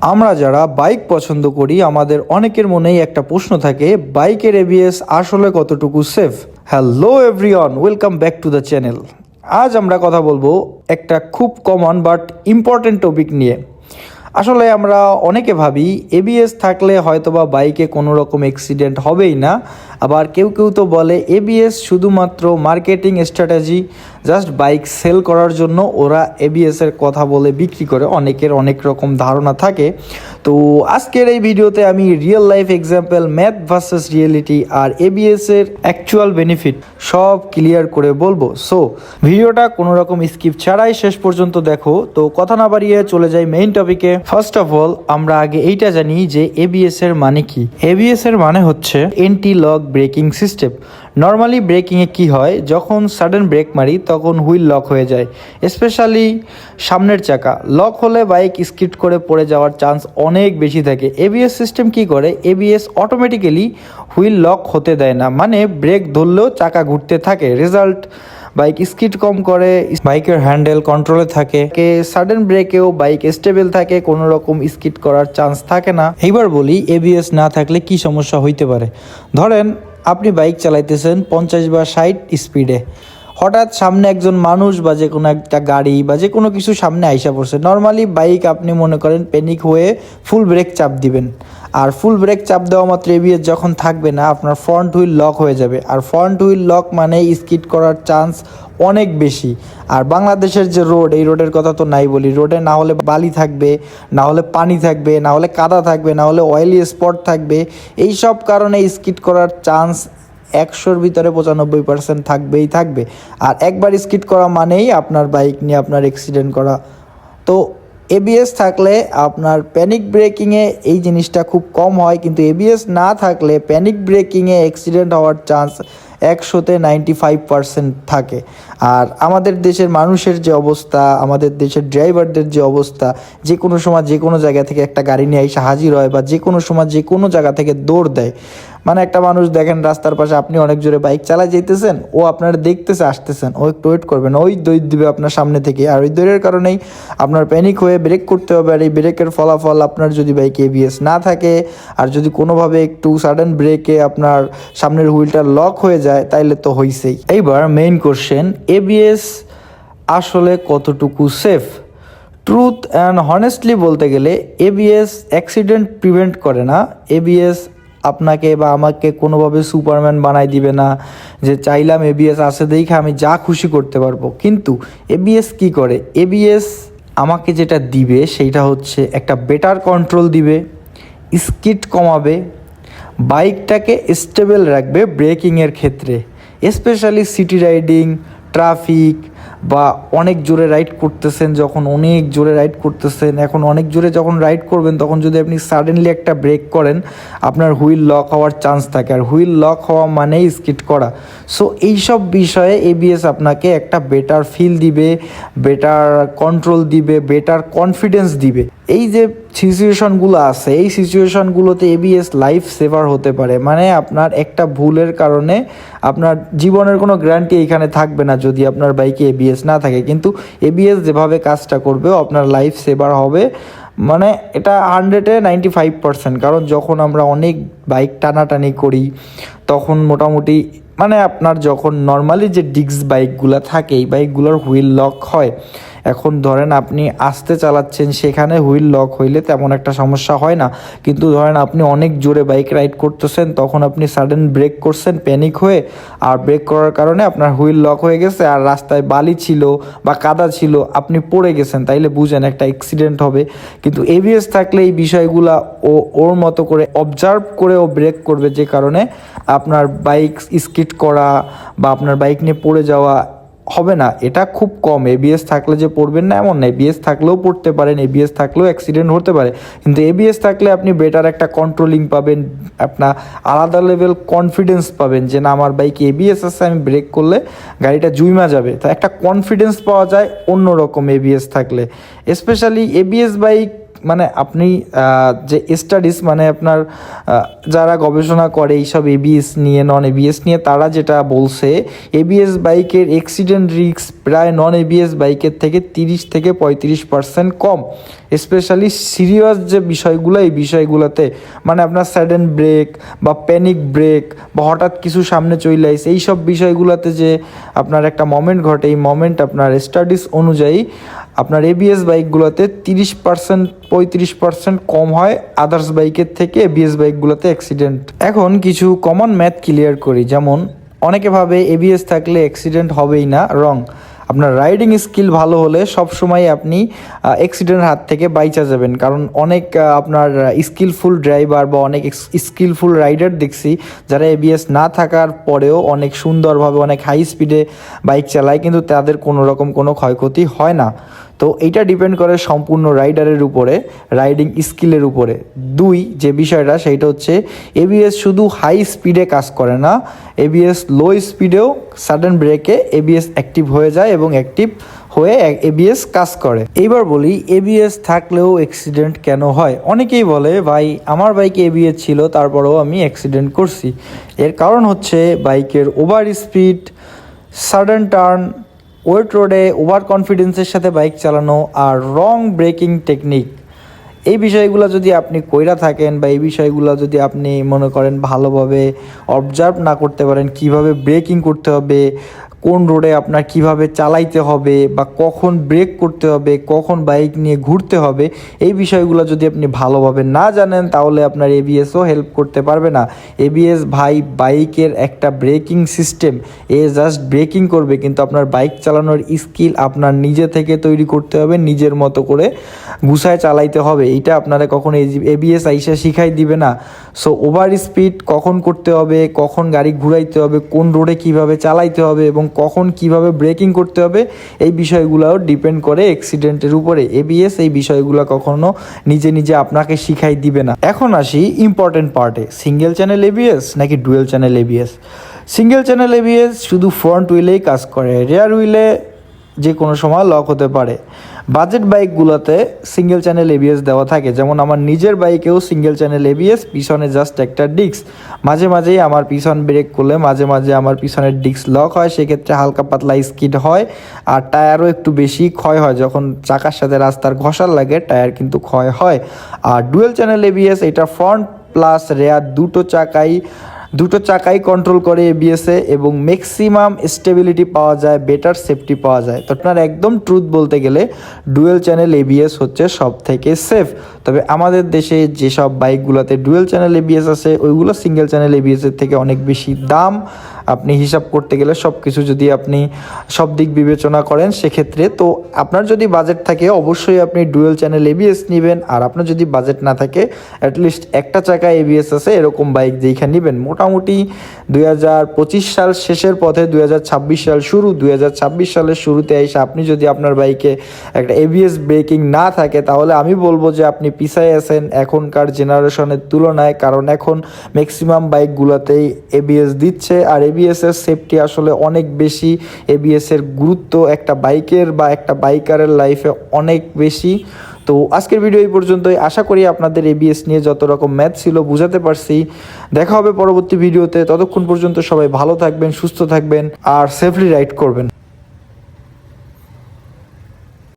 আমরা যারা বাইক পছন্দ করি আমাদের অনেকের মনেই একটা প্রশ্ন থাকে, বাইকের এবিএস আসলে কতটুকু safe. Hello everyone, welcome back to the channel. আজ আমরা কথা বলবো একটা খুব কমন বাট ইম্পর্টেন্ট টপিক নিয়ে। আসলে আমরা অনেকে ভাবি এবিএস থাকলে হয়তোবা বাইকে কোনো রকম অ্যাক্সিডেন্ট হবেই না, আবার কেউ কেউ তো বলে এবিএস শুধুমাত্র marketing strategy, just bike sell করার জন্য ওরা এবিএসের কথা বলে বিক্রি করে। অনেকের অনেক রকম ধারণা থাকে। তো আজকের এই ভিডিওতে আমি real life example, math versus reality আর এবিএসের অ্যাকচুয়াল বেনিফিট সব ক্লিয়ার করে বলবো। সো ভিডিওটা কোনো রকম স্কিপ ছাড়াই শেষ পর্যন্ত দেখো। তো কথা না বাড়িয়ে চলে যাই মেইন টপিকে। ফার্স্ট অফ অল আমরা আগে এইটা জানি যে এবিএস এর মানে কি। এবিএস এর মানে হচ্ছে anti lock braking system. Normally ব্রেকিংয়ে কি হয়, যখন সাডেন ব্রেক মারি তখন হুইল লক হয়ে যায়, স্পেশালি সামনের চাকা। লক হলে বাইক স্কিড করে পড়ে যাওয়ার চান্স অনেক বেশি থাকে। এবিএস সিস্টেম কি করে, এবিএস অটোমেটিক্যালি হুইল লক হতে দেয় না, মানে ব্রেক ধরলেও চাকা ঘুরতে থাকে। রেজাল্ট, বাইক স্কিড কম করে, বাইকের হ্যান্ডেল কন্ট্রোলে থাকে, সাডেন ব্রেকেও বাইক স্টেবল থাকে, কোনো রকম স্কিড করার চান্স থাকে না। এইবার বলি এবিএস না থাকলে কি সমস্যা হইতে পারে। ধরেন আপনি বাইক চালাইতেছেন 50 বা 60 স্পিডে, হঠাৎ সামনে একজন মানুষ বা যে কোনো একটা গাড়ি বা যে কোনো কিছু সামনে আইসা পড়ছে। নর্মালি বাইক আপনি মনে করেন প্যানিক হয়ে ফুল ব্রেক চাপ দিবেন, আর ফুল ব্রেক চাপ দেওয়া মাত্র এবিএস যখন থাকবে না, আপনার ফ্রন্ট হুইল লক হয়ে যাবে। আর ফ্রন্ট হুইল লক মানে স্কিড করার চান্স অনেক বেশি। আর বাংলাদেশের যে রোড, এই রোডের কথা তো নাই বলি। রোডে না হলে বালি থাকবে, না হলে পানি থাকবে, না হলে কাদা থাকবে, না হলে অয়েলি স্পট থাকবে। এই সব কারণে স্কিড করার চান্স 100-র ভিতরে 95% থাকবেই থাকবে। আর একবার স্কিড করা মানেই আপনার বাইক নিয়ে আপনার অ্যাক্সিডেন্ট করা। তো এবিএস থাকলে আপনার প্যানিক ব্রেকিংয়ে এই জিনিসটা খুব কম হয়, কিন্তু এবিএস না থাকলে প্যানিক ব্রেকিংয়ে অ্যাক্সিডেন্ট হওয়ার চান্স 100-তে 95% থাকে। আর আমাদের দেশের মানুষের যে অবস্থা, আমাদের দেশের ড্রাইভারদের যে অবস্থা, যে কোনো সময় যে কোনো জায়গা থেকে একটা গাড়ি নিয়ে এসে হাজির হয়, বা যে কোনো সময় যে কোনো জায়গা থেকে দৌড় দেয়। মানে একটা মানুষ দেখেন রাস্তার পাশে, আপনি অনেক জোরে বাইক চালায় যেতেছেন, ও আপনার দেখতেছে আসতেছেন, ও একটু ওয়েট করবেন, ওই দৌড় দিবে আপনার সামনে থেকে। আর ওই দৌড়ের কারণেই আপনার প্যানিক হয়ে ব্রেক করতে হবে। আর এই ব্রেকের ফলাফল, আপনার যদি বাইকে এবিএস না থাকে আর যদি কোনোভাবে একটু সাডেন ব্রেকে আপনার সামনের হুইলটা লক হয়ে যায়, তাইলে তো হইছেই। এইবার মেইন কোশ্চেন, এবিএস আসলে কতটুকু সেফ? ট্রুথ অ্যান্ড হনেস্টলি বলতে গেলে এবিএস অ্যাক্সিডেন্ট প্রিভেন্ট করে না। এবিএস আপনাকে বা আমাকে কোনোভাবে সুপারম্যান বানাই দিবে না, যে চাইলাম এবিএস আছে দেখে আমি যা খুশি করতে পারবো। কিন্তু এবিএস কি করে, এবিএস আমাকে যেটা দিবে সেইটা হচ্ছে একটা বেটার কন্ট্রোল দিবে, স্কিড কমাবে, বাইকটাকে স্টেবল রাখবে ব্রেকিংয়ের ক্ষেত্রে, স্পেশালি সিটি রাইডিং, ট্রাফিক, বা অনেক জোরে রাইড করতেছেন, যখন অনেক জোরে রাইড করতেছেন, এখন অনেক জোরে যখন রাইড করবেন তখন যদি আপনি সাডেনলি একটা ব্রেক করেন, আপনার হুইল লক হওয়ার চান্স থাকে। আর হুইল লক হওয়া মানেই স্কিড করা। সো এইসব বিষয়ে এবিএস আপনাকে একটা বেটার ফিল দিবে, বেটার কন্ট্রোল দিবে, বেটার কনফিডেন্স দিবে। এই যে সিচুয়েশনগুলো আছে, এই সিচুয়েশনগুলোতে এবিএস লাইফ সেভার হতে পারে। মানে আপনার একটা ভুলের কারণে আপনার জীবনের কোনো গ্যারান্টি এইখানে থাকবে না যদি আপনার বাইকে এবিএস না থাকে, কিন্তু এবিএস যেভাবে কাজটা করবে আপনার লাইফ সেভার হবে। মানে এটা 100-এ 95%। কারণ যখন আমরা অনেক বাইক টানাটানি করি তখন মোটামুটি মানে আপনার যখন নর্মালি যে ডিস্ক বাইকগুলো থাকে, এই বাইকগুলোর হুইল লক হয়। এখন ধরেন আপনি আস্তে চালাচ্ছেন, সেখানে হুইল লক হইলে তেমন একটা সমস্যা হয় না। কিন্তু ধরেন আপনি অনেক জোরে বাইক রাইড করতেছেন, তখন আপনি সাডেন ব্রেক করছেন প্যানিক হয়ে, আর ব্রেক করার কারণে আপনার হুইল লক হয়ে গেছে, আর রাস্তায় বালি ছিল বা কাদা ছিল, আপনি পড়ে গেছেন, তাইলে বুঝেন একটা অ্যাক্সিডেন্ট হবে। কিন্তু এবিএস থাকলে এই বিষয়গুলা ওর মতো করে অবজার্ভ করে ও ব্রেক করবে, যে কারণে আপনার বাইক স্কিড করা বা আপনার বাইক নিয়ে পড়ে যাওয়া হবে না। এটা খুব কম। এবিএস থাকলে যে পড়বেন না এমন না, এবিএস থাকলেও পড়তে পারেন, এবিএস থাকলেও অ্যাক্সিডেন্ট হতে পারে। কিন্তু এবিএস থাকলে আপনি বেটার একটা কন্ট্রোলিং পাবেন, আপনার আলাদা লেভেল কনফিডেন্স পাবেন যে না আমার বাইকে এবিএস আছে, আমি ব্রেক করলে গাড়িটা জুইমা যাবে। তো একটা কনফিডেন্স পাওয়া যায় অন্যরকম এবিএস থাকলে। স্পেশালি এবিএস বাইক মানে আপনি যে স্টাডিজ মানে আপনার যারা গবেষণা করে এইসব এবিএস নিয়ে নন এবিএস নিয়ে তারা যেটা বলছে এবিএস বাইকের অ্যাক্সিডেন্ট রিস্ক প্রায় নন এবিএস বাইকের থেকে 30-35% কম, স্পেশালি সিরিয়াস যে বিষয়গুলো এই বিষয়গুলোতে মানে আপনার স্যাডেন ব্রেক বা প্যানিক ব্রেক বা হঠাৎ কিছু সামনে চলে আসে এইসব বিষয়গুলোতে যে আপনার একটা মোমেন্ট ঘটে এই মোমেন্ট আপনার স্টাডিজ অনুযায়ী আপনার এবিএস বাইকগুলোতে 30-35% কম হয় আদার্স বাইকের থেকে এবিএস বাইকগুলোতে অ্যাক্সিডেন্ট। এখন কিছু কমন ম্যাথ ক্লিয়ার করি, যেমন অনেকে ভাবে এবিএস থাকলে অ্যাক্সিডেন্ট হবেই না, রং। আপনার রাইডিং স্কিল ভালো হলে সবসময় আপনি অ্যাক্সিডেন্টের হাত থেকে বাইচা যাবেন, কারণ অনেক আপনার স্কিলফুল ড্রাইভার বা অনেক স্কিলফুল রাইডার দেখছি যারা এবিএস না থাকার পরেও অনেক সুন্দরভাবে অনেক হাই স্পিডে বাইক চালায় কিন্তু তাদের কোনো রকম কোনো ক্ষয়ক্ষতি হয় না। তো এইটা ডিপেন্ড করে সম্পূর্ণ রাইডারের উপরে, রাইডিং স্কিলের উপরে। দুই যে বিষয়টা সেইটা হচ্ছে এবিএস শুধু হাই স্পিডে কাজ করে না, এবিএস লো স্পিডেও সাডেন ব্রেকে এবিএস অ্যাক্টিভ হয়ে যায় এবং অ্যাক্টিভ হয়ে এবিএস কাজ করে। এইবার বলি এবিএস থাকলেও অ্যাক্সিডেন্ট কেন হয়। অনেকেই বলে ভাই আমার বাইকে এবিএস ছিল তারপরেও আমি অ্যাক্সিডেন্ট করছি। এর কারণ হচ্ছে বাইকের over speed, sudden turn, wet রোডে ওভার কনফিডেন্সের সাথে বাইক চালানো আর রং ব্রেকিং টেকনিক। এই বিষয়গুলো যদি আপনি কইরা থাকেন বা এই বিষয়গুলো যদি আপনি মনে করেন ভালোভাবে অবজার্ভ না করতে পারেন, কিভাবে ব্রেকিং করতে হবে, কোন রোডে আপনার কিভাবে চালাইতে হবে বা কখন ব্রেক করতে হবে, কখন বাইক নিয়ে ঘুরতে হবে, এই বিষয়গুলো যদি আপনি ভালোভাবে না জানেন তাহলে আপনার এবিএসও হেল্প করতে পারবে না। এবিএস ভাই বাইকের একটা ব্রেকিং সিস্টেম, এ জাস্ট ব্রেকিং করবে কিন্তু আপনার বাইক চালানোর স্কিল আপনার নিজে থেকে তৈরি করতে হবে, নিজের মতো করে গুছায় চালাইতে হবে। এইটা আপনারা কখনো এবিএস আইসা শিখাই দিবে না। সো ওভার স্পিড কখন করতে হবে, কখন গাড়ি ঘুরাইতে হবে, কোন রোডে কিভাবে চালাইতে হবে এবং কখন কিভাবে ব্রেকিং করতে হবে এই বিষয়গুলোও ডিপেন্ড করে অ্যাক্সিডেন্টের উপরে। এবিএস এই বিষয়গুলো কখনো নিজে নিজে আপনাকে শিখাই দিবে না। এখন আসি ইম্পর্টেন্ট পার্টে, সিঙ্গেল চ্যানেল এবিএস নাকি dual channel ABS. Single channel ABS শুধু ফ্রন্ট হুইলেই কাজ করে, রেয়ার হুইলে যে কোনো সময় লক হতে পারে। বাজেট বাইকগুলোতে সিঙ্গেল চ্যানেল এবিএস দেওয়া থাকে, যেমন আমার নিজের বাইকেও সিঙ্গেল চ্যানেল এবিএস, পিছনে জাস্ট একটা ডিস্ক। মাঝে মাঝেই আমার পিছন ব্রেক করলে মাঝে মাঝে আমার পিছনের ডিস্ক লক হয়, সেক্ষেত্রে হালকা পাতলা স্কিড হয় আর টায়ারও একটু বেশি ক্ষয় হয়, যখন চাকার সাথে রাস্তার ঘষার লাগে টায়ার কিন্তু ক্ষয় হয়। আর ডুয়েল চ্যানেল এবিএস এটা ফ্রন্ট প্লাস রেয়ার দুটো চাকাই কন্ট্রোল করে এবিএসে এবং ম্যাক্সিমাম স্টেবিলিটি পাওয়া যায়, বেটার সেফটি পাওয়া যায়। তো আপনার একদম ট্রুথ বলতে গেলে ডুয়েল চ্যানেল এবিএস হচ্ছে সব থেকে সেফ। তবে আমাদের দেশে যেসব বাইকগুলোতে ডুয়েল চ্যানেল এবিএস আছে ওইগুলো সিঙ্গেল চ্যানেল এবিএসের থেকে অনেক বেশি দাম। আপনি হিসাব করতে গেলে সব কিছু যদি আপনি সব দিক বিবেচনা করেন সেক্ষেত্রে, তো আপনার যদি বাজেট থাকে অবশ্যই আপনি ডুয়েল চ্যানেল এবিএস নেবেন, আর আপনার যদি বাজেট না থাকে অ্যাটলিস্ট একটা চাকা এবিএস আছে এরকম বাইক যেইখানে নেবেন। মোটামুটি 2025 সাল শেষের পথে 2026 সাল শুরু, 2026 সালের শুরুতে এসে আপনি যদি আপনার বাইকে একটা এবিএস ব্রেকিং না থাকে তাহলে আমি বলবো যে আপনি পিছায় আছেন এখনকার জেনারেশনের তুলনায়, কারণ এখন ম্যাক্সিমাম বাইকগুলোতেই এবিএস দিচ্ছে আর এবিএসের সেফটি আসলে অনেক বেশি। এবিএসের গুরুত্ব একটা বাইকের বা একটা বাইকারের লাইফে অনেক বেশি। তো আজকের ভিডিও এই পর্যন্তই, আশা করি আপনাদের এবিএস নিয়ে যত রকম ম্যাথ ছিল বুঝাতে পারছি। দেখা হবে পরবর্তী ভিডিওতে, ততক্ষণ পর্যন্ত সবাই ভালো থাকবেন, সুস্থ থাকবেন আর সেফলি রাইড করবেন।